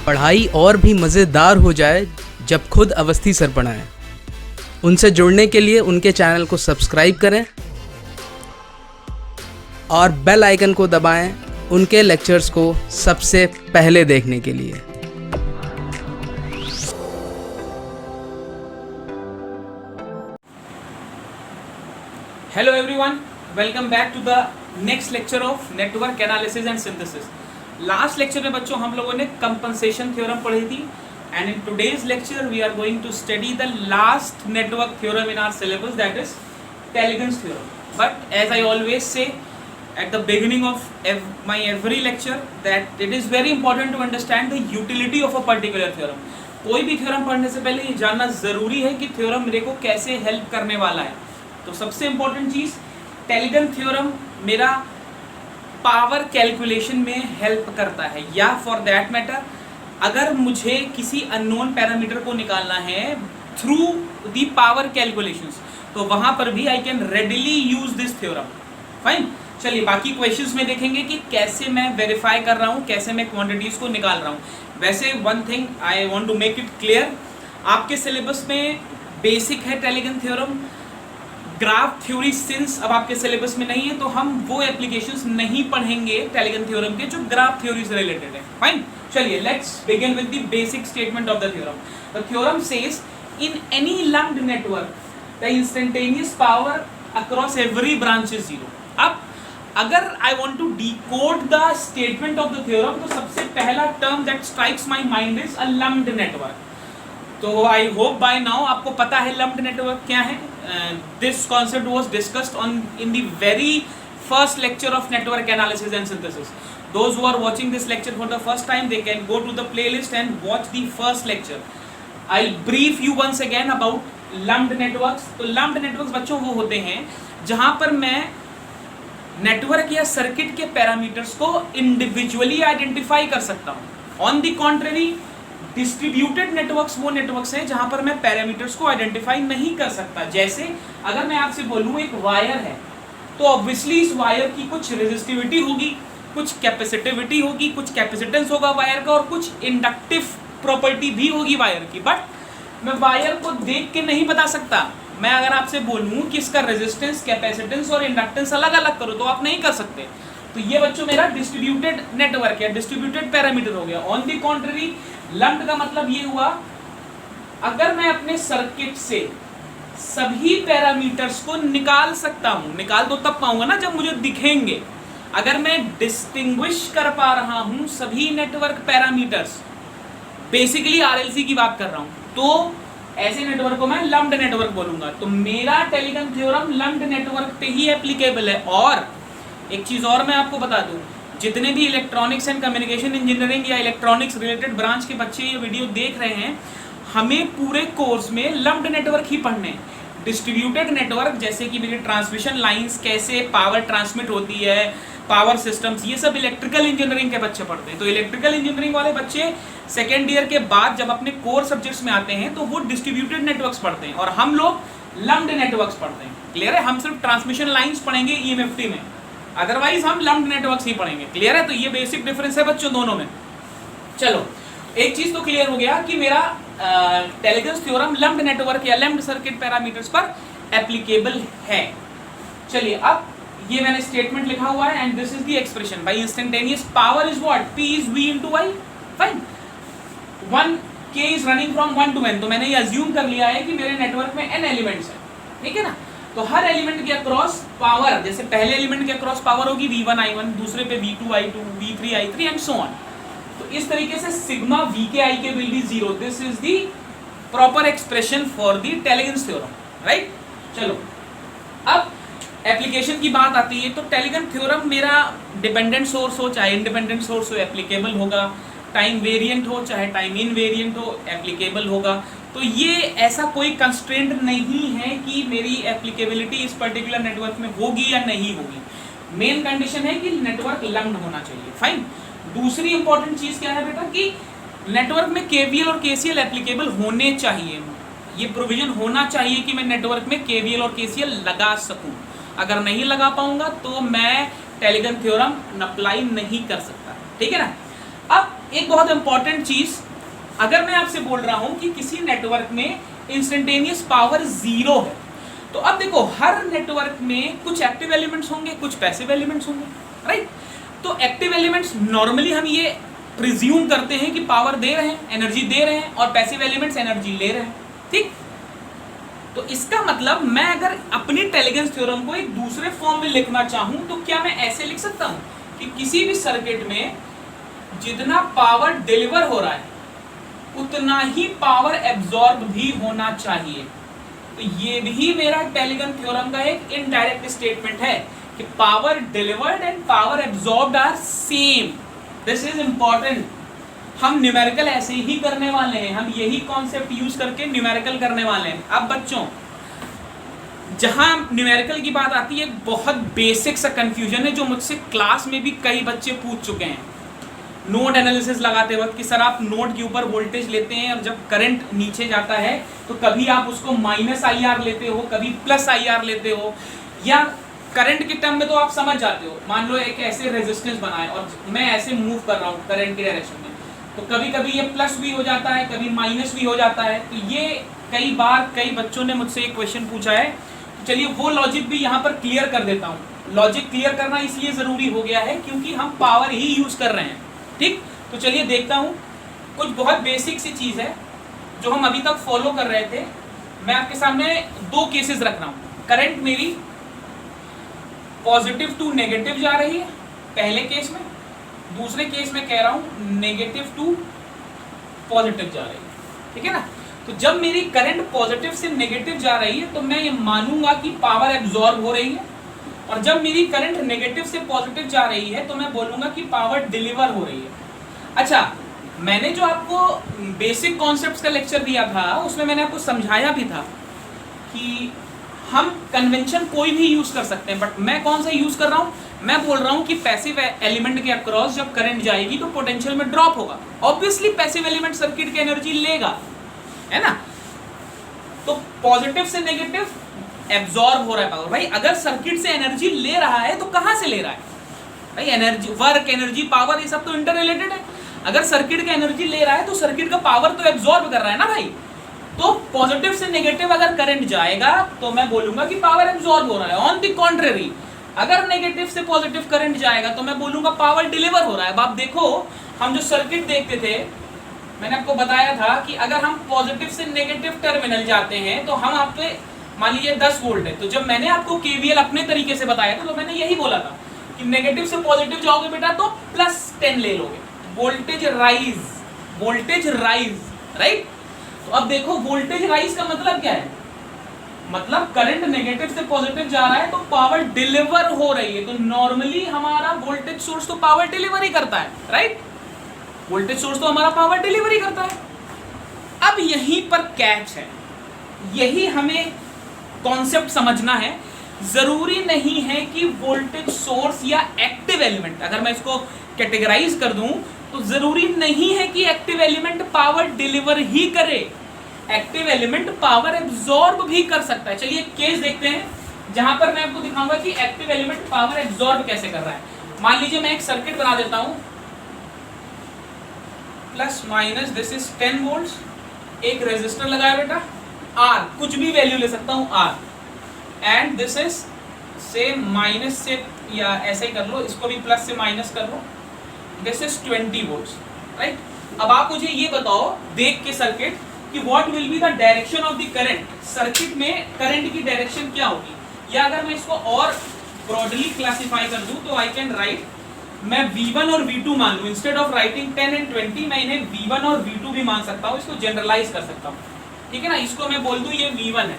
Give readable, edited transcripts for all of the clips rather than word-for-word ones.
पढ़ाई और भी मज़ेदार हो जाए जब खुद अवस्थी सर पढ़ाएं। उनसे जुड़ने के लिए उनके चैनल को सब्सक्राइब करें और बेल आइकन को दबाएं उनके लेक्चर्स को सबसे पहले देखने के लिए। Hello everyone, welcome back to the next lecture of network analysis and synthesis. Last lecture में बच्चों हम लोगों ने कंपनसेशन थ्योरम पढ़ी थी and in today's lecture we are going to study the last network theorem in our syllabus, that is Tellegen's theorem. But as I always say at the beginning of my every lecture that it is very important to understand the utility of a particular theorem. कोई भी theorem पढ़ने से पहले ये जानना ज़रूरी है कि थ्योरम मेरे को कैसे हेल्प करने वाला है. तो सबसे इम्पोर्टेंट चीज़, टेलीगन थ्योरम मेरा पावर कैलकुलेशन में हेल्प करता है, या फॉर दैट मैटर अगर मुझे किसी अननोन पैरामीटर को निकालना है थ्रू द पावर कैलकुलेशंस तो वहाँ पर भी I can readily use this theorem. Fine, चलिए बाकी क्वेश्चंस में देखेंगे कि कैसे मैं वेरीफाई कर रहा हूँ, कैसे मैं क्वांटिटीज को निकाल रहा हूँ. वैसे one thing I want to make it clear, आपके सिलेबस में बेसिक है Tellegen theorem. Graph theory since अब आपके सिलेबस में नहीं है तो हम वो एप्लीकेशंस नहीं पढ़ेंगे टेलीगन थ्योरम के जो ग्राफ थ्योरी से रिलेटेड है. फाइन, चलिए let's begin with the basic statement of the theorem. The theorem says in any lumped network the instantaneous power across every branch is zero. अब अगर I want to decode the statement of the theorem तो सबसे पहला टर्म that strikes my mind is a lumped network. तो I hope bye now आपको पता है लम्प्ड नेटवर्क क्या है. This concept was discussed on in the very first lecture of network analysis and synthesis. Those who are watching this lecture for the first time they can go to the playlist and watch the first lecture. I brief you once again about lumped networks. तो lumped networks बच्चों वो होते हैं जहां पर मैं network या circuit के पैरामीटर्स को इंडिविजुअली आइडेंटिफाई कर सकता हूँ. On the contrary distributed networks वो नेटवर्क्स हैं जहां पर मैं पैरामीटर्स को आइडेंटिफाई नहीं कर सकता. जैसे अगर मैं आपसे बोलूँ एक वायर है तो ऑब्वियसली इस वायर की कुछ रेजिस्टिविटी होगी, कुछ कैपेसिटिविटी होगी, कुछ कैपेसिटेंस होगा वायर का और कुछ इंडक्टिव प्रॉपर्टी भी होगी वायर की. बट मैं वायर को देख के नहीं बता सकता. मैं अगर आपसे बोलूँ कि इसका रेजिस्टेंस, कैपेसिटेंस और इंडक्टेंस अलग अलग करो तो आप नहीं कर सकते. तो ये बच्चों मेरा डिस्ट्रीब्यूटेड नेटवर्क है, डिस्ट्रीब्यूटेड पैरामीटर हो गया. ऑन द कॉन्ट्ररी लम्प्ड का मतलब ये हुआ अगर मैं अपने सर्किट से सभी पैरामीटर्स को निकाल सकता हूँ, निकाल तो तब पाऊंगा ना जब मुझे दिखेंगे. अगर मैं डिस्टिंग्विश कर पा रहा हूँ सभी नेटवर्क पैरामीटर्स, बेसिकली आरएलसी की बात कर रहा हूँ, तो ऐसे नेटवर्क को मैं लम्प्ड नेटवर्क बोलूंगा. तो मेरा टेलीगन थ्योरम लम्प्ड नेटवर्क पे ही एप्लीकेबल है. और एक चीज और मैं आपको बता दूं, जितने भी इलेक्ट्रॉनिक्स एंड कम्युनिकेशन इंजीनियरिंग या इलेक्ट्रॉनिक्स रिलेटेड ब्रांच के बच्चे ये वीडियो देख रहे हैं, हमें पूरे कोर्स में लम्प्ड नेटवर्क ही पढ़ने हैं. डिस्ट्रीब्यूटेड नेटवर्क जैसे कि मेरी ट्रांसमिशन लाइंस कैसे पावर ट्रांसमिट होती है, पावर सिस्टम्स, ये सब इलेक्ट्रिकल इंजीनियरिंग के बच्चे पढ़ते हैं. तो इलेक्ट्रिकल इंजीनियरिंग वाले बच्चे सेकेंड ईयर के बाद जब अपने कोर सब्जेक्ट्स में आते हैं तो वो डिस्ट्रीब्यूटेड नेटवर्क्स पढ़ते हैं और हम लोग लम्प्ड नेटवर्क्स पढ़ते हैं. क्लियर है? हम सिर्फ ट्रांसमिशन लाइंस पढ़ेंगे ईएमएफटी में, अदरवाइज हम लम्प्ड नेटवर्क्स ही पढ़ेंगे. क्लियर है? तो ये बेसिक डिफरेंस है बच्चों दोनों में. चलो एक चीज तो क्लियर हो गया कि मेरा टेलीगन्स थ्योरम लम्प्ड नेटवर्क या लम्प्ड सर्किट पैरामीटर्स पर एप्लीकेबल है. चलिए अब ये मैंने स्टेटमेंट लिखा हुआ है and this is the expression by instantaneous power is what, P is V into I. Fine, 1K is running from 1 to n. तो मैंने ये अज्यूम कर लिया है कि मेरे नेटवर्क में n एलिमेंट्स हैं, ठीक है ना. तो हर एलिमेंट के अक्रॉस पावर, जैसे पहले एलिमेंट के अक्रॉस पावर होगी V1 I1, दूसरे पे V2 I2, V3 I3 and so on. तो इस तरीके से सिग्मा V के I के will be 0. This is the proper expression for the Tellegen's theorem, right. चलो अब एप्लीकेशन की बात आती है तो टेलीगन थ्योरम मेरा डिपेंडेंट सोर्स हो चाहे इंडिपेंडेंट सोर्स हो एप्लीकेबल होगा, टाइम वेरिएंट हो चाहे टाइम इनवेरिएंट हो एप्लीकेबल होगा. तो ये ऐसा कोई कंस्ट्रेंट नहीं है कि मेरी एप्लीकेबिलिटी इस पर्टिकुलर नेटवर्क में होगी या नहीं होगी. मेन कंडीशन है कि नेटवर्क लम्प्ड होना चाहिए. फाइन, दूसरी इंपॉर्टेंट चीज क्या है बेटा कि नेटवर्क में केवीएल और केसीएल एप्लीकेबल होने चाहिए. ये प्रोविजन होना चाहिए कि मैं नेटवर्क में केवीएल और केसीएल लगा सकूं. अगर नहीं लगा पाऊंगा तो मैं टेलीगन थ्योरम अप्लाई नहीं कर सकता. ठीक है ना. अब एक बहुत इंपॉर्टेंट चीज, अगर मैं आपसे बोल रहा हूं कि किसी नेटवर्क में इंस्टेंटेनियस पावर 0 है, तो अब देखो हर नेटवर्क में कुछ एक्टिव एलिमेंट्स होंगे, कुछ पैसिव एलिमेंट्स होंगे, राइट। तो एक्टिव एलिमेंट्स नॉर्मली हम ये प्रिज्यूम करते हैं कि पावर दे रहे हैं, एनर्जी दे रहे हैं, और पैसिव एलिमेंट्स एनर्जी ले रहे हैं, ठीक। तो इसका मतलब मैं अगर अपनी टेलीगेंस थ्योरम को एक दूसरे फॉर्म में लिखना चाहूं तो क्या मैं ऐसे लिख सकता हूं कि किसी भी सर्किट में जितना पावर डिलीवर हो रहा है उतना ही पावर एब्जॉर्ब भी होना चाहिए। तो ये भी मेरा टेलीगन थ्योरम का एक इनडायरेक्ट स्टेटमेंट है कि power delivered and power absorbed are same. This is important. हम न्यूमेरिकल ऐसे ही करने वाले हैं, हम यही कॉन्सेप्ट यूज करके न्यूमेरिकल करने वाले हैं। अब बच्चों, जहां न्यूमेरिकल की बात आती है, बहुत बेसिक सा कंफ्यूजन है जो मुझसे क्लास में भी कई बच्चे पूछ चुके हैं नोड एनालिसिस लगाते वक्त कि सर आप नोड के ऊपर वोल्टेज लेते हैं और जब करंट नीचे जाता है तो कभी आप उसको माइनस IR लेते हो, कभी प्लस IR लेते हो, या करंट के टर्म में तो आप समझ जाते हो। मान लो एक ऐसे रेजिस्टेंस बना है और मैं ऐसे मूव कर रहा हूँ करंट के डायरेक्शन में, तो कभी कभी ये प्लस भी हो जाता है, कभी माइनस भी हो जाता है। तो ये कई बार कई बच्चों ने मुझसे एक क्वेश्चन पूछा है, तो चलिए वो लॉजिक भी यहाँ पर क्लियर कर देता हूँ। लॉजिक क्लियर करना इसलिए ज़रूरी हो गया है क्योंकि हम पावर ही यूज़ कर रहे हैं, ठीक। तो चलिए देखता हूँ, कुछ बहुत बेसिक सी चीज़ है जो हम अभी तक फॉलो कर रहे थे। मैं आपके सामने दो केसेस रख रहा हूँ। करंट मेरी पॉजिटिव टू नेगेटिव जा रही है पहले केस में, दूसरे केस में कह रहा हूँ नेगेटिव टू पॉजिटिव जा रही है, ठीक है ना। तो जब मेरी करंट पॉजिटिव से नेगेटिव जा रही है तो मैं ये मानूंगा कि पावर एब्जॉर्ब हो रही है, और जब मेरी करंट नेगेटिव से पॉजिटिव जा रही है तो मैं बोलूंगा कि पावर डिलीवर हो रही है। अच्छा, मैंने जो आपको बेसिक कॉन्सेप्ट्स का लेक्चर दिया था उसमें मैंने आपको समझाया भी था कि हम कन्वेंशन कोई भी यूज कर सकते हैं, बट मैं कौन सा यूज कर रहा हूँ, मैं बोल रहा हूँ कि पैसिव एलिमेंट के अक्रॉस जब करंट जाएगी तो पोटेंशियल में ड्रॉप होगा। ऑब्वियसली पैसिव एलिमेंट सर्किट की एनर्जी लेगा, है ना। तो पॉजिटिव से नेगेटिव एब्जॉर्ब हो रहा है पावर। भाई अगर सर्किट से एनर्जी ले रहा है तो कहां से ले रहा है भाई? एनर्जी, वर्क, एनर्जी, पावर, ये सब तो इंटर रिलेटेड है। अगर सर्किट का एनर्जी ले रहा है तो सर्किट का पावर तो एब्जॉर्ब कर रहा है ना भाई। तो पॉजिटिव से नेगेटिव अगर करंट जाएगा तो मैं बोलूंगा कि पावर एब्जॉर्ब हो रहा है। ऑन द कॉन्ट्ररी, अगर नेगेटिव से पॉजिटिव करंट जाएगा तो मैं बोलूंगा पावर डिलीवर हो रहा है। अब आप देखो, हम जो सर्किट देखते थे, मैंने आपको बताया था कि अगर हम पॉजिटिव से नेगेटिव टर्मिनल जाते हैं तो हम आप पे मान लीजिए 10 वोल्ट है, तो जब मैंने आपको केवीएल अपने तरीके से बताया था तो मैंने यही बोला था कि नेगेटिव से पॉजिटिव जाओगे बेटा तो +10 ले लोगे, वोल्टेज राइज, राइट। तो अब देखो वोल्टेज राइज का मतलब क्या है, मतलब करंट नेगेटिव से पॉजिटिव जा रहा है तो पावर डिलीवर हो रही है। तो नॉर्मली हमारा वोल्टेज सोर्स तो पावर डिलीवर ही करता है, राइट। वोल्टेज सोर्स तो हमारा पावर डिलीवरी करता है। अब यहीं पर कैच है, यही हमें कॉन्सेप्ट समझना है। जरूरी नहीं है कि वोल्टेज सोर्स या एक्टिव एलिमेंट, अगर मैं इसको कैटेगराइज कर दूं तो जरूरी नहीं है कि एक्टिव एलिमेंट पावर डिलीवर ही करे, एक्टिव एलिमेंट पावर एब्जॉर्ब भी कर सकता है। चलिए केस देखते हैं जहां पर मैं आपको दिखाऊंगा कि एक्टिव एलिमेंट पावर एब्जॉर्ब कैसे कर रहा है। मान लीजिए मैं एक सर्किट बना देता हूं, plus minus, this is 10 volts, एक रेजिस्टर लगाया बेटा R, कुछ भी वैल्यू ले सकता हूँ R, एंड दिस इज से माइनस से, या ऐसे ही कर लो, इसको भी प्लस से माइनस कर लो, दिस इज 20 वोल्ट्स, राइट। अब आप मुझे ये बताओ देख के सर्किट कि what will be the direction of the current, circuit में करंट की डायरेक्शन क्या होगी। या अगर मैं इसको और ब्रॉडली क्लासिफाई कर दूं तो आई कैन राइट, मैं V1 और V2 मान लूं, इंस्टेड ऑफ राइटिंग 10 एंड 20 मैं इन्हें V1 और V2 भी मान सकता हूं, इसको जनरलाइज कर सकता हूं, ठीक है ना। इसको मैं बोल दूं ये V1 है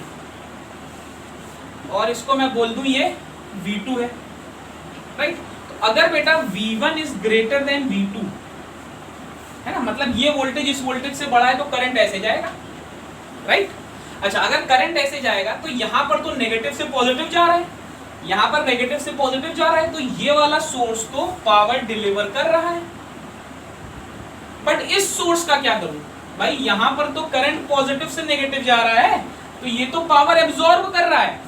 और इसको मैं बोल दूं ये V2 है, राइट। तो अगर बेटा V1 is greater than V2, है ना, मतलब ये वोल्टेज इस वोल्टेज से बड़ा है तो करंट ऐसे जाएगा, राइट। अच्छा, अगर करंट ऐसे जाएगा तो यहां पर तो नेगेटिव से पॉजिटिव जा रहा है, यहां पर नेगेटिव से पॉजिटिव जा रहा है, तो ये वाला सोर्स तो पावर डिलीवर कर रहा है। बट इस सोर्स का क्या करूं भाई, यहां पर तो करंट पॉजिटिव से नेगेटिव जा रहा है तो ये तो पावर एब्जॉर्ब कर रहा है,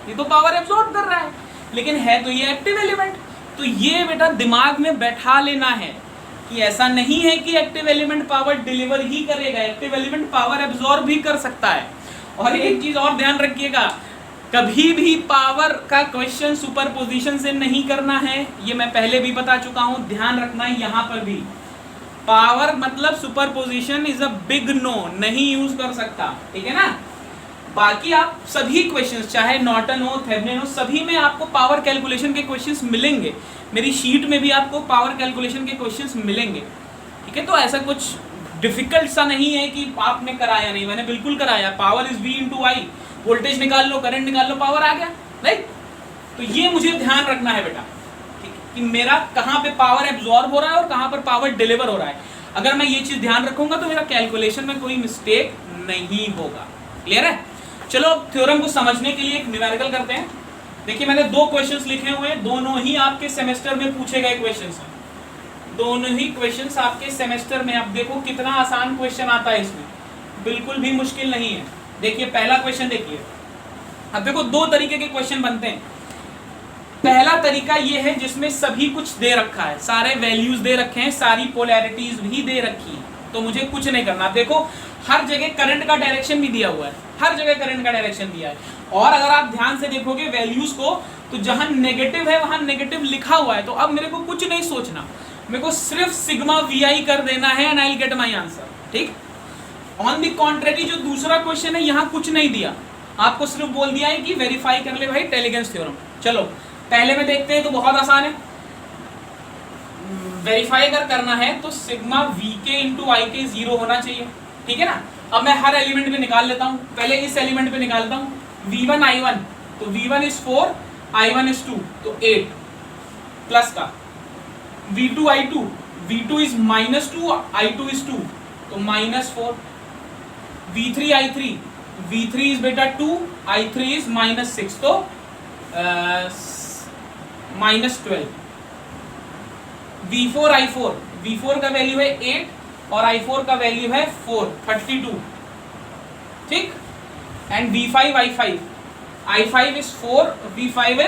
ये तो पावर एब्जॉर्ब कर रहा है, लेकिन है तो ये एक्टिव एलिमेंट। तो ये बेटा दिमाग में बैठा लेना है कि ऐसा नहीं है कि एक्टिव एलिमेंट पावर डिलीवर ही करेगा, एक्टिव एलिमेंट पावर एब्जॉर्ब भी कर सकता है। और एक चीज और ध्यान रखिएगा, कभी भी पावर का क्वेश्चन सुपरपोजिशन से नहीं करना है, ये मैं पहले भी बता चुका हूं, ध्यान रखना है। यहां पर भी पावर मतलब superposition is a big no, नहीं यूज कर सकता, ठीक है ना। बाकी आप सभी क्वेश्चंस, चाहे नॉर्टन हो, थेवेनिन हो, सभी में आपको पावर कैलकुलेशन के क्वेश्चंस मिलेंगे। मेरी शीट में भी आपको पावर कैलकुलेशन के क्वेश्चंस मिलेंगे, ठीक है। तो ऐसा कुछ डिफिकल्ट सा नहीं है कि आपने कराया नहीं, मैंने बिल्कुल कराया। Power is V into I, voltage निकाल लो, करंट निकाल लो, पावर आ गया, राइट। तो ये मुझे ध्यान रखना है बेटा, ठीक है, कि मेरा कहाँ पे पावर एब्जॉर्ब हो रहा है और कहाँ पर पावर डिलीवर हो रहा है। अगर मैं ये चीज ध्यान रखूंगा तो मेरा कैलकुलेशन में कोई मिस्टेक नहीं होगा। क्लियर है? चलो थ्योरम को समझने के लिए एक न्यूमेरिकल करते हैं। देखिए मैंने दो क्वेश्चंस लिखे हुए हैं, दोनों ही आपके सेमेस्टर में पूछे गए क्वेश्चंस हैं, दोनों ही क्वेश्चंस आपके सेमेस्टर में। आप देखो कितना आसान क्वेश्चन आता है इसमें, बिल्कुल भी मुश्किल नहीं है। देखिए पहला क्वेश्चन देखिए, अब देखो दो तरीके के क्वेश्चन बनते हैं। पहला तरीका ये है जिसमें सभी कुछ दे रखा है, सारे वैल्यूज दे रखे हैं, सारी पोलैरिटीज भी दे रखी है, तो मुझे कुछ नहीं करना। देखो हर जगह करंट का डायरेक्शन भी दिया हुआ है, हर जगह करंट का डायरेक्शन दिया है। और अगर आप ध्यान से देखोगे वैल्यूज को, तो जहां नेगेटिव है वहां नेगेटिव लिखा हुआ है। तो अब मेरे को कुछ नहीं सोचना, मेरे को सिर्फ सिग्मा VI कर देना है and I will get my answer, ठीक। ऑन द कॉन्ट्रेरी जो दूसरा क्वेश्चन है, यहाँ कुछ नहीं दिया, आपको सिर्फ बोल दिया है कि वेरीफाई कर ले भाई टेलीगन थ्योरम। चलो पहले में देखते हैं, तो बहुत आसान है। वेरीफाई अगर करना है तो सिग्मा VK इंटू आई के 0 होना चाहिए, ठीक है ना। अब मैं हर एलिमेंट पे निकाल लेता हूँ, पहले इस एलिमेंट पे निकालता हूँ। V1 I1, तो V1 इज 4, I1 इज 2, तो 8 प्लस का। V2 I2, V2 is -2, I2 is 2, तो -4। V3 I3, V3 इज बेटा 2, I3 इज -6, तो -12। V4 I4, V4 का वैल्यू है 8 और I4 का वैल्यू है 4, 32, ठीक। And V5 I5, I5 is 4, V5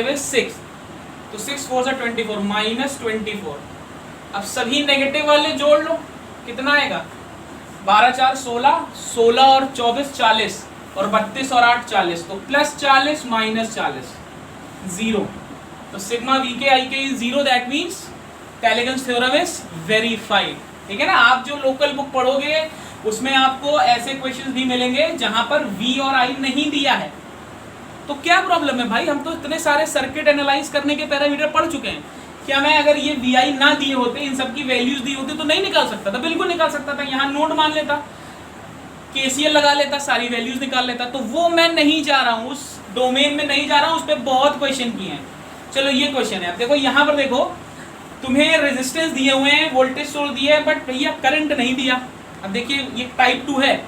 is 6, तो 6 4 से 24, -24। अब सभी नेगेटिव वाले जोड़ लो, कितना आएगा? 12 4 16, 16 और 24 40, और 32 और 8 40, तो +40 -40, 0। तो sigma VK IK is 0, that means Tellegen theorem is verified, ठीक है ना। आप जो लोकल बुक पढ़ोगे उसमें आपको ऐसे क्वेश्चंस भी मिलेंगे जहां पर V और I नहीं दिया है। तो क्या प्रॉब्लम है भाई, हम तो इतने सारे सर्किट एनालाइज करने के पैरामीटर पढ़ चुके हैं। क्या मैं अगर ये VI ना दिए होते, इन सब की वैल्यूज दी होती, तो नहीं निकाल सकता था? बिल्कुल निकाल सकता था। यहाँ नोड मान लेता, KCL लगा लेता, सारी वैल्यूज निकाल लेता। तो वो मैं नहीं जा रहा हूँ, उस डोमेन में नहीं जा रहा हूँ, उस पर बहुत क्वेश्चन किए हैं। चलो ये क्वेश्चन है, अब देखो यहाँ पर देखो, तुम्हें रेजिस्टेंस दिए हुए हैं, वोल्टेज सोर्स दिए है, बट भैया करंट नहीं दिया। अब देखिए ये टाइप 2 है,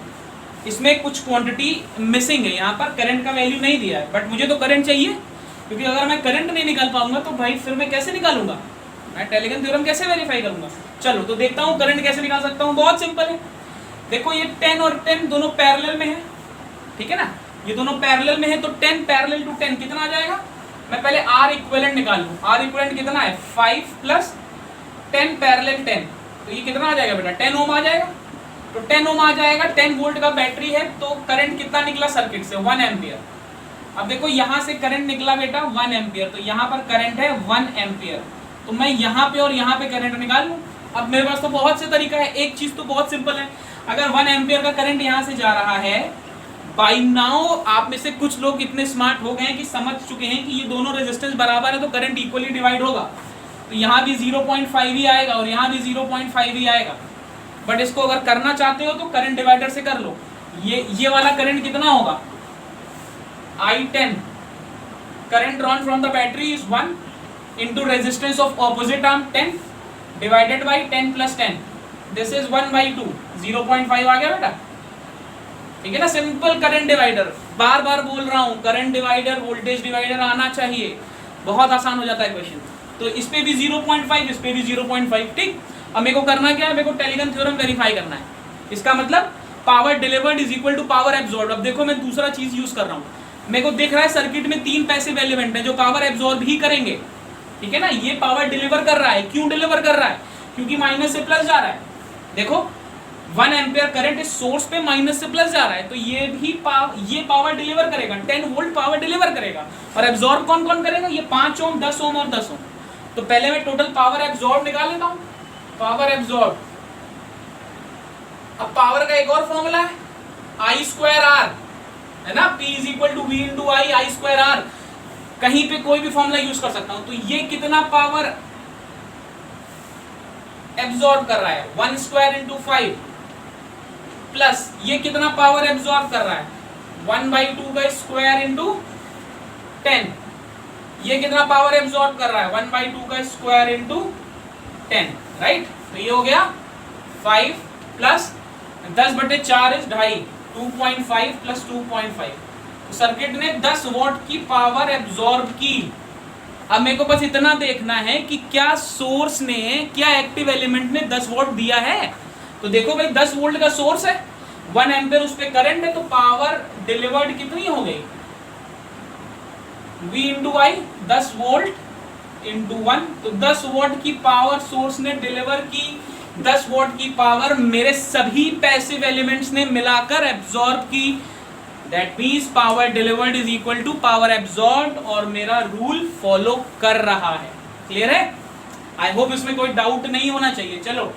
इसमें कुछ क्वांटिटी मिसिंग है, यहाँ पर करंट का वैल्यू नहीं दिया है, बट मुझे तो करंट चाहिए, क्योंकि अगर मैं करंट नहीं निकाल पाऊंगा तो भाई फिर मैं कैसे निकालूंगा, मैं टेलीगन थ्योरम कैसे वेरीफाई करूंगा। चलो तो देखता हूँ करंट कैसे निकाल सकता हूँ। बहुत सिंपल है, देखो ये 10 और 10 दोनों पैरेलल में है, ठीक है ना, ये दोनों पैरेलल में है, तो 10 पैरेलल टू 10 कितना आ जाएगा? मैं पहले R इक्विवेलेंट निकाल लूँ। R इक्विवेलेंट कितना है? 5 + 10 पैरेलल 10, तो ये कितना आ जाएगा बेटा? 10 ओम आ जाएगा। तो 10 ओम आ जाएगा, 10 वोल्ट का बैटरी है, तो करंट कितना निकला सर्किट से? 1 एम्पियर। अब देखो यहाँ से करंट निकला बेटा 1 एम्पियर, तो यहाँ पर करंट है 1 एम्पियर, तो मैं यहाँ पे और यहाँ पे करंट निकाल लूँ। अब मेरे पास तो बहुत से तरीका है, एक चीज़ तो बहुत सिंपल है, अगर 1 एम्पियर का करंट यहाँ से जा रहा है, बाई नाउ आप में से कुछ लोग इतने स्मार्ट हो गए हैं कि समझ चुके हैं कि ये दोनों रेजिस्टेंस बराबर है, तो करंट इक्वली डिवाइड होगा, तो यहाँ भी 0.5 ही आएगा और यहाँ भी 0.5 ही आएगा। बट इसको अगर करना चाहते हो तो करंट डिवाइडर से कर लो। ये वाला करंट कितना होगा? I10, current drawn from the battery is 1 into resistance of opposite arm 10 divided by 10 + 10, this is 1/2, 0.5 आ गया बेटा, ठीक है ना। सिंपल करंट डिवाइडर, बार बार बोल रहा हूँ, करंट डिवाइडर वोल्टेज डिवाइडर आना चाहिए, बहुत आसान हो जाता है क्वेश्चन। तो इस पे भी 0.5, इस पे भी 0.5, ठीक। अब मेरे को करना क्या है? मेरे को टेलीगन थ्योरम वेरीफाई करना है। इसका मतलब power delivered is equal to power absorb. अब देखो मैं दूसरा चीज यूज कर रहा हूँ, मेरे को दिख रहा है सर्किट में 3 पैसिव एलिमेंट है जो पावर एब्जॉर्ब ही करेंगे, ठीक है ना, ये पावर डिलीवर कर रहा है। क्यों डिलीवर कर रहा है? क्योंकि माइनस से प्लस जा रहा है। देखो 1 एम्पियर करंट इस सोर्स पे माइनस से प्लस जा रहा है, तो ये भी ये पावर डिलीवर करेगा, 10 वोल्ट पावर डिलीवर करेगा। और एब्जॉर्ब कौन कौन करेगा? ये 5 ओम, 10 ओम और 10 ओम। तो पहले मैं टोटल पावर एब्जॉर्ब निकाल लेता हूं, पावर एब्जॉर्ब। अब पावर का एक और फॉर्मूला है, आई स्क्वायर आर, है ना, P is equal to V into I square R. कहीं पे कोई भी फॉर्मूला यूज कर सकता हूं। तो ये कितना पावर एब्जॉर्ब कर रहा है? 1 स्क्वायर इंटू 5 प्लस ये कितना पावर एब्जॉर्ब कर रहा है? 1/2 का स्क्वायर इंटू 10। ये कितना पावर एब्जॉर्ब कर रहा है? 1/2 का स्क्वायर इंटू 10, राइट। तो ये हो गया 5 प्लस 10/4 इज 2.5, 2.5 प्लस 2.5। तो सर्किट ने 10 वॉट की पावर एब्जॉर्ब की। अब मेरे को बस इतना देखना है कि क्या सोर्स ने, क्या एक्टिव एलिमेंट ने 10 वोल्ट दिया है। तो देखो भाई 10 वोल्ट का सोर्स है, 1 एम्पियर उस पे करंट है, तो पावर डिलीवर्ड कितनी हो गई? V इंटू आई, 10 वोल्ट इंटू 1। तो 10 वोल्ट की पावर सोर्स ने डिलीवर की, 10 वोल्ट की पावर मेरे सभी पैसिव एलिमेंट्स ने मिलाकर एब्जॉर्ब की। That means power delivered is equal to power absorbed, और मेरा रूल फॉलो कर रहा है। क्लियर है? आई होप इसमें कोई डाउट नहीं होना चाहिए। चलो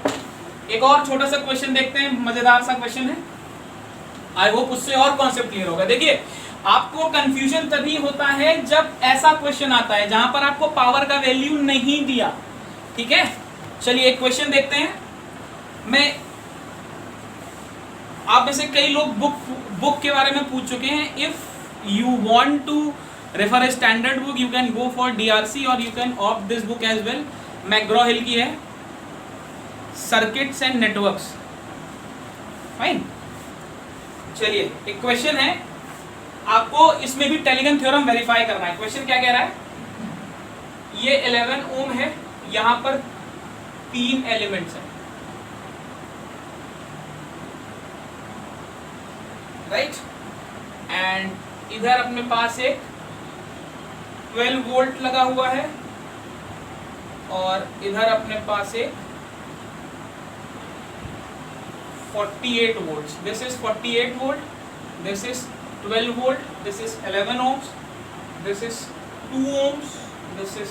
एक और छोटा सा क्वेश्चन देखते हैं, मजेदार सा क्वेश्चन है। आई होप उससे और कॉन्सेप्ट क्लियर होगा। देखिए आपको कंफ्यूजन तभी होता है जब ऐसा क्वेश्चन आता है जहां पर आपको पावर का वैल्यू नहीं दिया। ठीक है, चलिए एक क्वेश्चन देखते हैं। मैं आप में से कई लोग बुक के बारे में पूछ चुके हैं। If you want to refer a standard book you can go for DRC और you can opt this book as well. McGraw Hill की है, सर्किट्स एंड नेटवर्क्स। फाइन, चलिए एक क्वेश्चन है, आपको इसमें भी टेलीगन थ्योरम वेरीफाई करना है। क्वेश्चन क्या कह रहा है? ये 11 ओम है, यहां पर 3 एलिमेंट्स हैं, राइट। एंड इधर अपने पास एक 12 वोल्ट लगा हुआ है और इधर अपने पास एक 48 volt. This is 48 volt, this is 12 volt, this is 11 ohms, this is 2 ohms, this is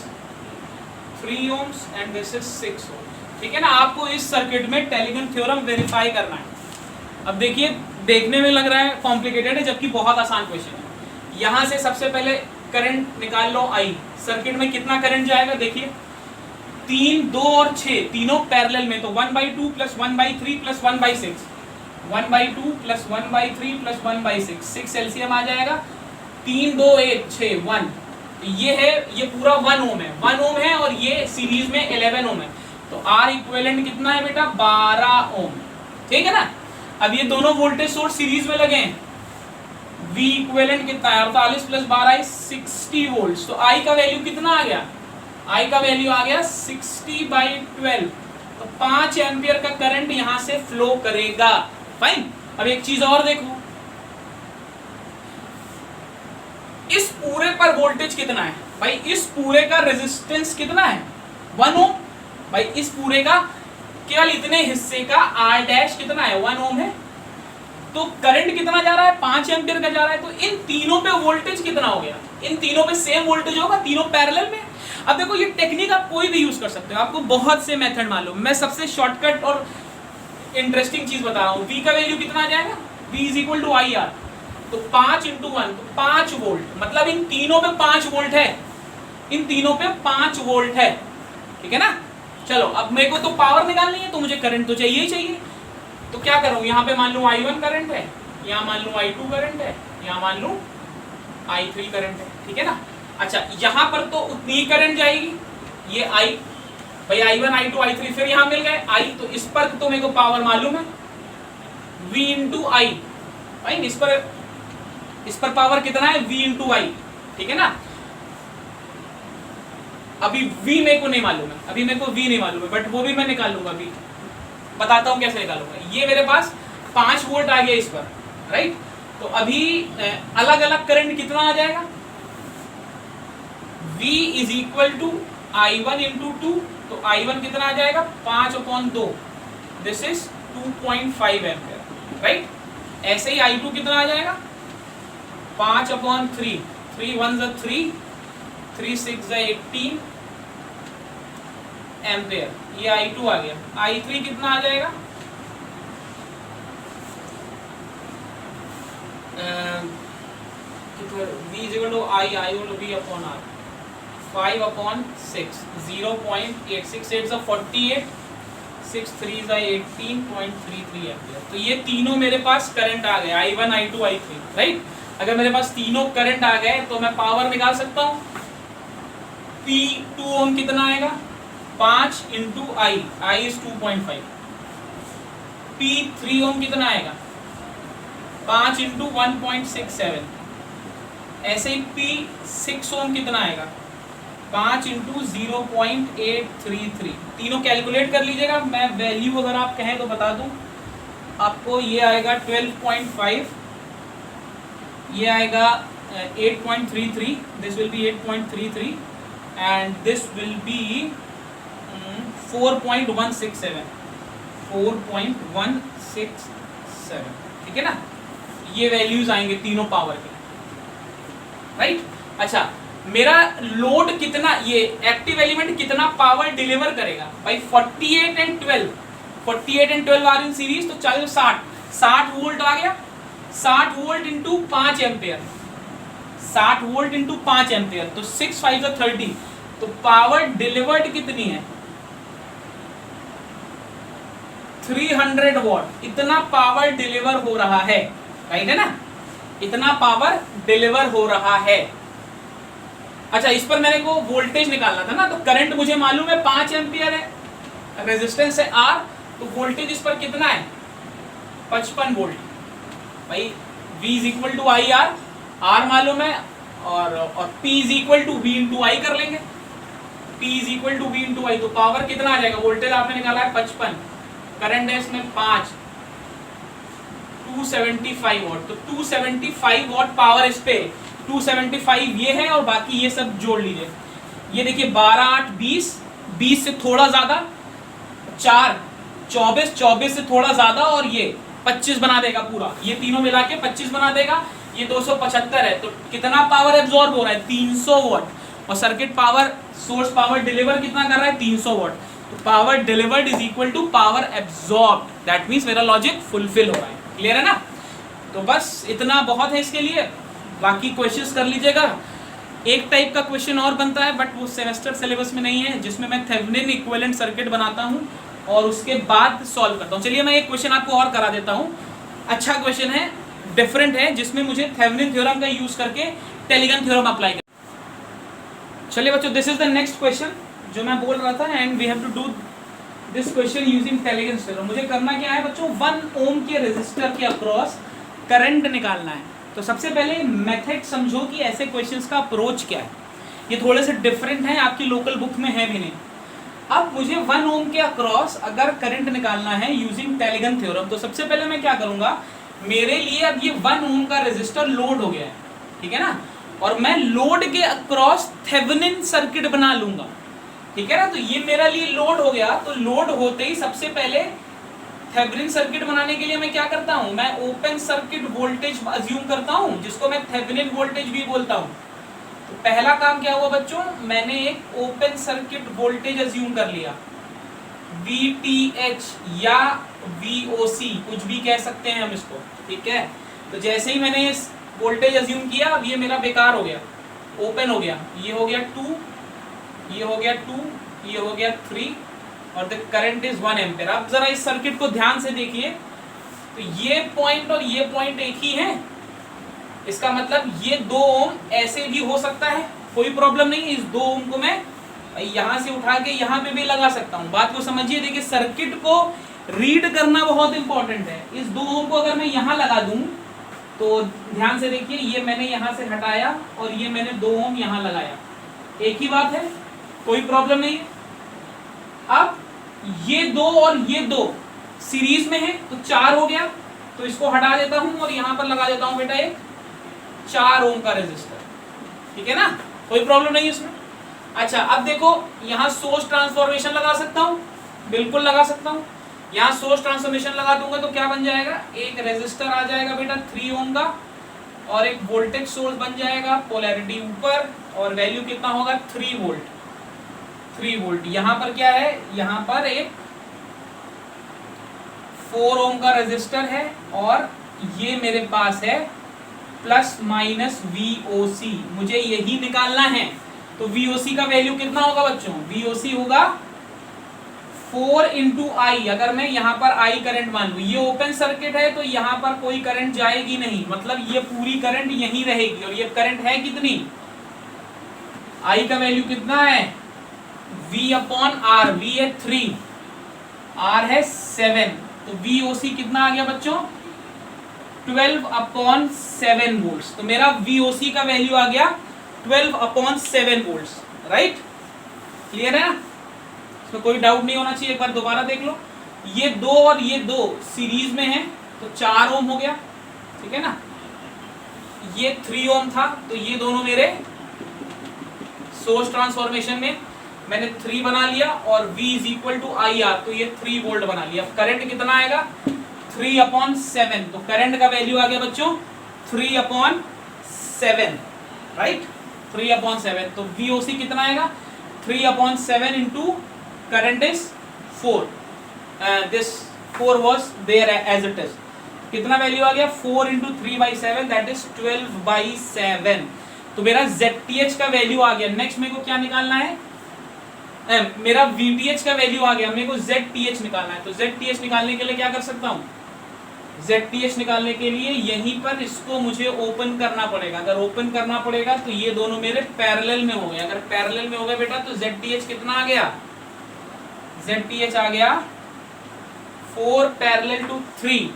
3 ohms and this is 6 ohms। ठीक है ना, आपको इस सर्किट में टेलीगन थ्योरम वेरीफाई करना है। अब देखिए देखने में लग रहा है कॉम्प्लिकेटेड है, जबकि बहुत आसान क्वेश्चन है। यहां से सबसे पहले करंट निकाल लो आई। सर्किट में कितना करंट जाएगा? देखिए 3, 2 और 6 तीनों पैरेलल में, तो 1/2 plus 1/3 plus 1/6, 1/2 plus 1/3 plus 1/6, 6 LCM आ जाएगा। 3, 2, 1, 6, 1। ये है, ये पूरा 1 ओम है, 1 ओम है और ये सीरीज में 11 ओम है। तो आर इक्विवेलेंट कितना है बेटा? 12 ओम। ठीक है ना। अब ये दोनों वोल्टेज सोर्स सीरीज में लगे हैं। V इक्विवेलेंट कितना है? 48 प्लस 12 60 वोल्ट। तो I का वैल्यू कितना आ गया? I का वैल्यू आ गया 60/12। तो 5 एम्पियर का करंट यहां से फ्लो करेगा। फाइन। अब एक चीज और देखो, इस पूरे पर वोल्टेज कितना है? भाई इस पूरे का रेजिस्टेंस कितना है? 1 ओम। भाई इस पूरे का केवल इतने हिस्से का R डैश कितना है? 1 ओम है। तो करंट कितना जा रहा है? 5 एम्पियर का जा रहा है। तो इन तीनों पे वोल्टेज कितना हो गया? इन तीनों पे सेम वोल्टेज होगा, तीनों पैरेलल में। अब देखो ये टेक्निक आप कोई भी यूज कर सकते हो, आपको बहुत से मेथड मालूम। मैं सबसे शॉर्टकट और इंटरेस्टिंग चीज बता रहा हूँ। V का वैल्यू कितना आ जाएगा? V is equal to IR। तो 5 × 1 तो 5 वोल्ट, मतलब इन तीनों पे 5 वोल्ट है, इन तीनों पे 5 वोल्ट है। ठीक है ना। चलो अब मेरे को तो पावर निकालनी है, तो मुझे करंट तो चाहिए ही चाहिए। तो क्या करूँ? यहाँ पे मान लूँ I1 करंट है, यहाँ मान लूँ I2 करंट है, यहाँ मान लूँ I3 करंट है। ठीक है ना। अच्छा यहाँ पर तो उतनी ही करंट जाएगी, ये I, भाई I1 I2 I3 फिर यहाँ मिल गए I। तो इस पर तो मेरे को पावर मालूम है V इंटू I। भाई इस पर पावर कितना है? V into I। ठीक है ना। अभी V मेरे को नहीं मालूम है, अभी मेरे को V नहीं मालूम है, बट वो भी मैं निकाल लूंगा। अभी बताता हूँ कैसे निकालूंगा। ये मेरे पास 5 वोल्ट आ गया इस पर, राइट। तो अभी अलग अलग करंट कितना आ जाएगा? V is equal to I1 into 2, तो I1 कितना आ जाएगा 5/2, दिस इज 2.5 एम्पियर, राइट। ऐसे ही I2 कितना आ जाएगा 5/3, 3 1 3, 3 6 18 एम्पियर, ये I2 आ गया। I3 कितना आ जाएगा V equal to I equal to V upon R, 5/6, 0.86, 8 48, 6 3 18.33 ampere. तो ये तीनों मेरे पास करंट आ गए, I1 I2 I3, राइट। अगर मेरे पास तीनों करंट आ गए तो मैं पावर निकाल सकता हूँ। P2 ओम कितना आएगा 5 इंटू I इज 2.5। P3 ओम कितना आएगा 5 इंटू 1.67। ऐसे ही P6 ओम कितना आएगा 5 इंटू 0.833। तीनों कैलकुलेट कर लीजिएगा, मैं वैल्यू अगर आप कहें तो बता दूं आपको। ये आएगा 12.5, ये आएगा 8.33, this will be 8.33 and this will be 4.167, 4.167, ठीक है ना। ये वैल्यूज आएंगे तीनों पावर के, राइट। अच्छा, मेरा लोड कितना, ये एक्टिव एलिमेंट कितना पावर डिलीवर करेगा भाई 48 एंड 12 आर इन सीरीज, तो चलो 60 वोल्ट आ गया। 60 volt into 5 ampere, 60 volt into 5 ampere, तो 6 5 30, तो पावर डिलीवर्ड कितनी है 300 वॉट। इतना पावर डिलीवर हो रहा है, राइट है ना, इतना पावर डिलीवर हो रहा है। अच्छा, इस पर मेरे को वोल्टेज निकालना था ना, तो करंट मुझे मालूम है 5 एम्पियर है, रेजिस्टेंस है R, तो वोल्टेज इस पर कितना है 55 वोल्ट। भाई V is equal to I R मालूम है, और P is equal to V into I कर लेंगे। P is equal to V into I, तो पावर कितना आ जाएगा, वोल्टेज आपने निकाला है 55, करंट है इसमें 5, 275 वॉट, तो 275 वॉट पावर इस पे, 275 ये है और बाकी ये सब जोड़ लीजिए। ये देखिए 12 8 20, 20 से थोड़ा ज्यादा 4 24, 24 से थोड़ा ज्यादा और ये 25 बना देगा पूरा, ये तीनों मिला के 25 बना देगा। ये 275 है, तो कितना पावर एब्जॉर्ब हो रहा है 300 वॉट, और circuit power source power deliver कितना कर रहा है 300 वॉट। तो power delivered is equal to power absorb, that means मेरा लॉजिक फुलफिल हो रहा है। क्लियर है ना। तो बस इतना बहुत है इसके लिए, बाकी क्वेश्चंस कर लीजिएगा। एक टाइप का क्वेश्चन और बनता है बट वो सेमेस्टर सिलेबस में नहीं है, जिसमें मैं थेवेनिन इक्विवेलेंट सर्किट बनाता हूँ और उसके बाद सॉल्व करता हूँ। चलिए मैं एक क्वेश्चन आपको और करा देता हूँ, अच्छा क्वेश्चन है, डिफरेंट है, जिसमें मुझे थेवेनिन थ्योरम का यूज करके टेलिगन थ्योरम अप्लाई कर। चलिए बच्चों, this is the next question जो मैं बोल रहा था, and we have to do this question using Tellegen theorem. मुझे करना क्या है बच्चों, 1 ओम के रेजिस्टर के अक्रॉस करंट निकालना है। तो सबसे पहले मेथड समझो कि ऐसे क्वेश्चंस का अप्रोच क्या है, ये थोड़े से डिफरेंट हैं, आपकी लोकल बुक में है भी नहीं। अब मुझे 1 ओम के अक्रॉस अगर करंट निकालना है यूजिंग टेलिगन थ्योरम, तो सबसे पहले मैं क्या करूंगा, मेरे लिए अब ये 1 ओम का रेजिस्टर लोड हो गया है, ठीक है ना, और मैं लोड के अक्रॉस थेवेनिन सर्किट बना लूंगा, ठीक है ना। तो ये मेरा लिए लोड हो गया, तो लोड होते ही सबसे पहले थेवेनिन सर्किट बनाने के लिए मैं क्या करता हूं, मैं ओपन सर्किट वोल्टेज अज्यूम करता हूं, जिसको मैं थेवेनिन वोल्टेज भी बोलता हूं। तो पहला काम क्या हुआ बच्चों, मैंने एक ओपन सर्किट वोल्टेज अज्यूम कर लिया, VTH या VOC, कुछ भी कह सकते हैं हम इसको, ठीक है। तो जैसे ही मैंने इस वोल्टेज अज्यूम किया, अब ये मेरा बेकार हो गया, ओपन हो गया, ये हो गया 2, ये हो गया 2, ये हो गया 3, और द करंट इज 1 एम्पियर। अब जरा इस सर्किट को ध्यान से देखिए, तो ये पॉइंट और ये पॉइंट एक ही है, इसका मतलब ये 2 ओम ऐसे भी हो सकता है, कोई प्रॉब्लम नहीं है। इस 2 ओम को मैं यहाँ से उठा के यहाँ पे भी लगा सकता हूँ। बात को समझिए, देखिए सर्किट को रीड करना बहुत इंपॉर्टेंट है। इस 2 ओम को अगर मैं यहाँ लगा दूँ, तो ध्यान से देखिए, ये मैंने यहाँ से हटाया और ये मैंने 2 ओम यहाँ लगाया, एक ही बात है, कोई प्रॉब्लम नहीं है। अब ये 2 और ये 2 सीरीज में है, तो 4 हो गया, तो इसको हटा देता हूं और यहां पर लगा देता हूं बेटा एक 4 ओम का रेजिस्टर, ठीक है ना, कोई प्रॉब्लम नहीं है इसमें। अच्छा अब देखो यहाँ सोर्स ट्रांसफॉर्मेशन लगा सकता हूँ, बिल्कुल लगा सकता हूँ। यहाँ सोर्स ट्रांसफॉर्मेशन लगा दूंगा तो क्या बन जाएगा, एक रेजिस्टर आ जाएगा बेटा 3 ओम का, और एक वोल्टेज सोर्स बन जाएगा, पोलैरिटी ऊपर, और वैल्यू कितना होगा 3 वोल्ट। 3 वोल्ट यहाँ पर क्या है, यहाँ पर एक 4 ओम का रेजिस्टर है, और ये मेरे पास है प्लस माइनस VOC, मुझे यही निकालना है। तो VOC का वैल्यू कितना होगा बच्चों, VOC होगा 4 इंटू आई। अगर मैं यहाँ पर आई करंट मान लूँ, ये ओपन सर्किट है तो यहाँ पर कोई करंट जाएगी नहीं, मतलब ये पूरी करंट यहीं रहेगी। और ये करंट है कितनी, आई का वैल्यू कितना है, V अपॉन R, V है 3, R है 7, तो VOC कितना आ गया बच्चों 12 अपॉन 7 वोल्ट्स। तो मेरा VOC का वैल्यू आ गया 12 अपॉन 7 वोल्ट्स। राइट, क्लियर है ना, इसमें कोई डाउट नहीं होना चाहिए। एक बार दोबारा देख लो, ये 2 और ये 2 सीरीज में है तो 4 ओम हो गया, ठीक है ना। ये 3 ओम था तो ये दोनों मेरे सोर्स ट्रांसफॉर्मेशन में मैंने 3 बना लिया, और V is equal to IR, तो ये 3 वोल्ट बना लिया। करंट कितना आएगा 3 अपॉन 7, तो करंट का वैल्यू आ गया बच्चों 3 अपॉन 7, राइट, 3 अपॉन 7। तो VOC कितना आएगा 3 upon 7 into current is 4, this 4 was there as it is. कितना वैल्यू आ गया 4 इंटू 3/7, दैट इज 12/7। तो मेरा ZTH का वैल्यू आ गया। नेक्स्ट मेरे को क्या निकालना है, मेरा VTH का वैल्यू आ गया, मेरे को ZTH निकालना है। तो ZTH निकालने के लिए क्या कर सकता हूँ, ZTH निकालने के लिए यहीं पर इसको मुझे ओपन करना पड़ेगा। अगर ओपन करना पड़ेगा तो ये दोनों मेरे पैरेलल में हो गए। अगर पैरेलल में हो गए बेटा तो ZTH कितना आ गया, ZTH आ गया 4 parallel to 3,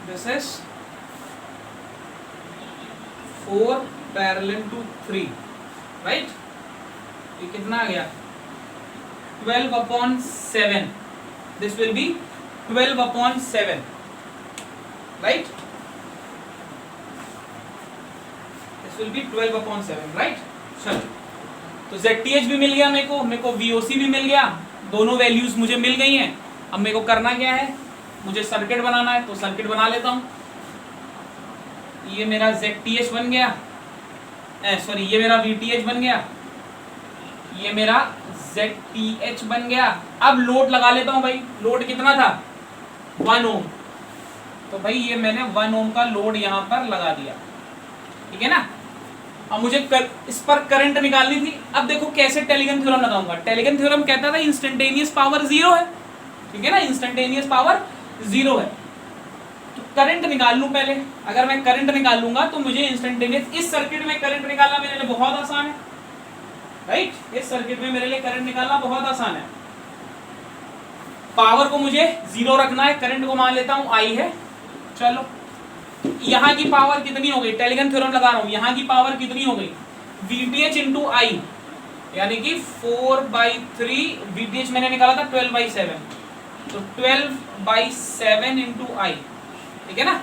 this is 4 parallel to 3, right. ये कितना आ गया 12 upon 7, this will be 12 upon 7, right, this will be 12 upon 7, right। चलो, तो ZTH भी मिल गया मेरे को VOC भी मिल गया, दोनों वैल्यूज मुझे मिल गई हैं। अब मेरे को करना क्या है, मुझे सर्किट बनाना है, तो सर्किट बना लेता हूँ। ये मेरा ZTH बन गया, सॉरी ये मेरा VTH बन गया, ये मेरा ZTH बन गया। अब लोड लगा लेता हूं भाई, लोड कितना था 1 ओम, तो भाई ये मैंने 1 ओम का लोड यहाँ पर लगा दिया, ठीक है ना। अब मुझे इस पर करंट निकालनी थी। अब देखो कैसे टेलीगन थ्योरम लगाऊंगा। टेलीगन थ्योरम कहता था इंस्टेंटेनियस पावर 0 है, ठीक है ना, इंस्टेंटेनियस पावर 0 है। तो करंट निकाल लूं पहले। अगर मैं करंट निकाल लूंगा तो मुझे इंस्टेंटेनियस, इस सर्किट में करंट निकालना मेरे लिए बहुत आसान है, राइट। इस सर्किट में मेरे लिए करंट निकालना बहुत आसान है। पावर को मुझे 0 रखना है, करंट को मान लेता हूं I है। चलो, यहाँ की पावर कितनी हो गई, टेलीगन थ्योरम लगा रहा हूं, यहाँ की पावर कितनी हो गई VTH इंटू I, यानी कि 4/3, VTH मैंने निकाला था 12/7, तो 12/7 इंटू I, ठीक है ना।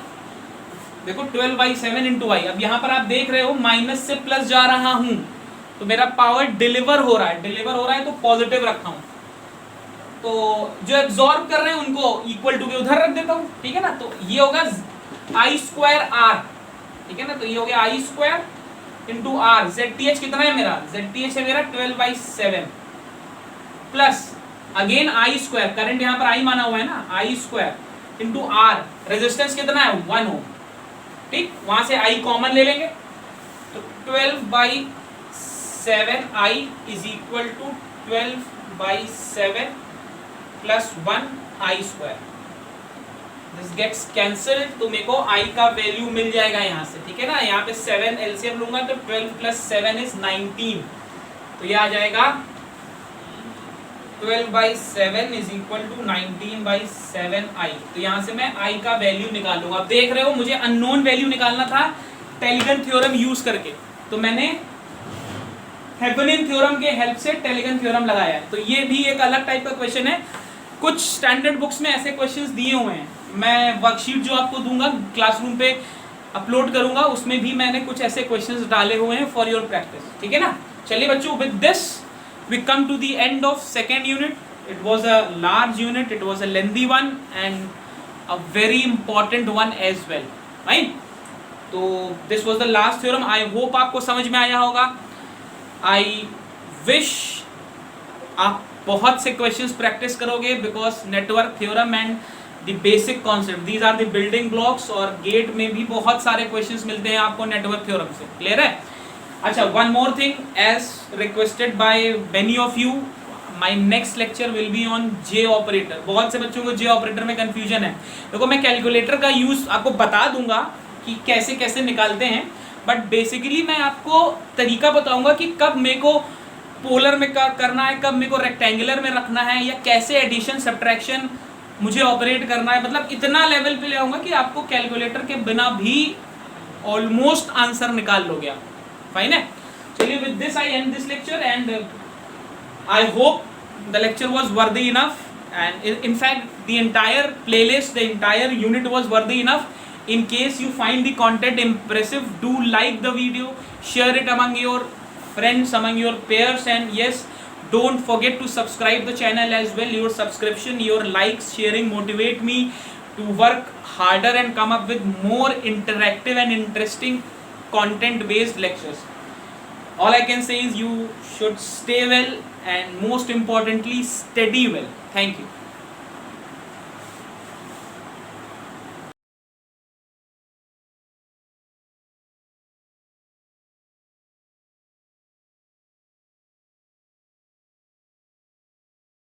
देखो 12/7 इंटू I। अब यहाँ पर आप देख रहे हो माइनस से प्लस जा रहा हूं, तो मेरा पावर डिलीवर हो रहा है, डिलीवर हो रहा है तो पॉजिटिव रखा हूं, तो जो एब्जॉर्ब कर रहे हैं उनको इक्वल टू के उधर रख देता हूं, ठीक है ना। तो ये होगा I²R, ठीक है ना, तो ये हो गया I² इंटू R। ZTH कितना है मेरा, ZTH है मेरा 12/7 प्लस अगेन I², करंट यहाँ पर I माना हुआ है ना, I² इंटू R। रेजिस्टेंस कितना है 1 ओम, ठीक, वहां से I कॉमन ले लेंगे, तो 12/7I is equal to 12/7 plus 1I²। This gets cancelled, तो मेरे को I का वैल्यू मिल जाएगा यहाँ से, ठीक है ना। यहाँ पे 7 LCM लूंगा तो 12 प्लस 7 इज 19, तो ये आ जाएगा 12/7 इज इक्वल टू 19/7I। तो यहाँ से मैं I का वैल्यू निकाल लूंगा। अब देख रहे हो मुझे अननोन वैल्यू निकालना था टेलीगन थ्योरम यूज करके, तो मैंने हेबनियन थ्योरम के हेल्प से टेलीगन थ्योरम लगाया है। तो ये भी एक अलग टाइप का क्वेश्चन है, कुछ स्टैंडर्ड बुक्स में ऐसे क्वेश्चंस दिए हुए हैं। मैं वर्कशीट जो आपको दूंगा क्लासरूम पे अपलोड करूंगा, उसमें भी मैंने कुछ ऐसे क्वेश्चंस डाले हुए हैं फॉर योर प्रैक्टिस, ठीक है ना। चलिए बच्चों, with this we come to the end of second unit. It was a large unit, it was a lengthy one and a very important one as well, right. तो this was the last theorem. I hope आपको समझ में आया होगा. I wish आप बहुत से questions practice करोगे, because network theorem and the basic concept, these are the building blocks. और गेट में भी बहुत सारे क्वेश्चंस मिलते हैं आपको नेटवर्क थ्योरम से. क्लियर है? अच्छा, one more thing, as requested by many of you, my next lecture will be on J operator. बहुत से बच्चों को जे ऑपरेटर में कंफ्यूजन है. देखो, मैं कैलकुलेटर का यूज आपको बता दूंगा कि कैसे कैसे निकालते हैं, बट बेसिकली मैं आपको तरीका बताऊंगा कि कब मेरे को पोलर में करना है, कब मेरे को रेक्टेंगुलर में रखना है, या कैसे एडिशन सब्ट्रैक्शन मुझे ऑपरेट करना है. मतलब इतना लेवल पे ले आऊंगा कि आपको कैलकुलेटर के बिना भी ऑलमोस्ट आंसर निकाल लोगे आप. फाइन है? चलिए, with this I and this lecture and I hope the lecture was worthy enough, and in fact the entire playlist, the entire unit was worthy enough. In case you find the content impressive, do like the video, share it among your friends, among your peers, and yes, don't forget to subscribe the channel as well. Your subscription, your likes, sharing motivate me to work harder and come up with more interactive and interesting content based lectures. All I can say is you should stay well and most importantly study well. Thank you.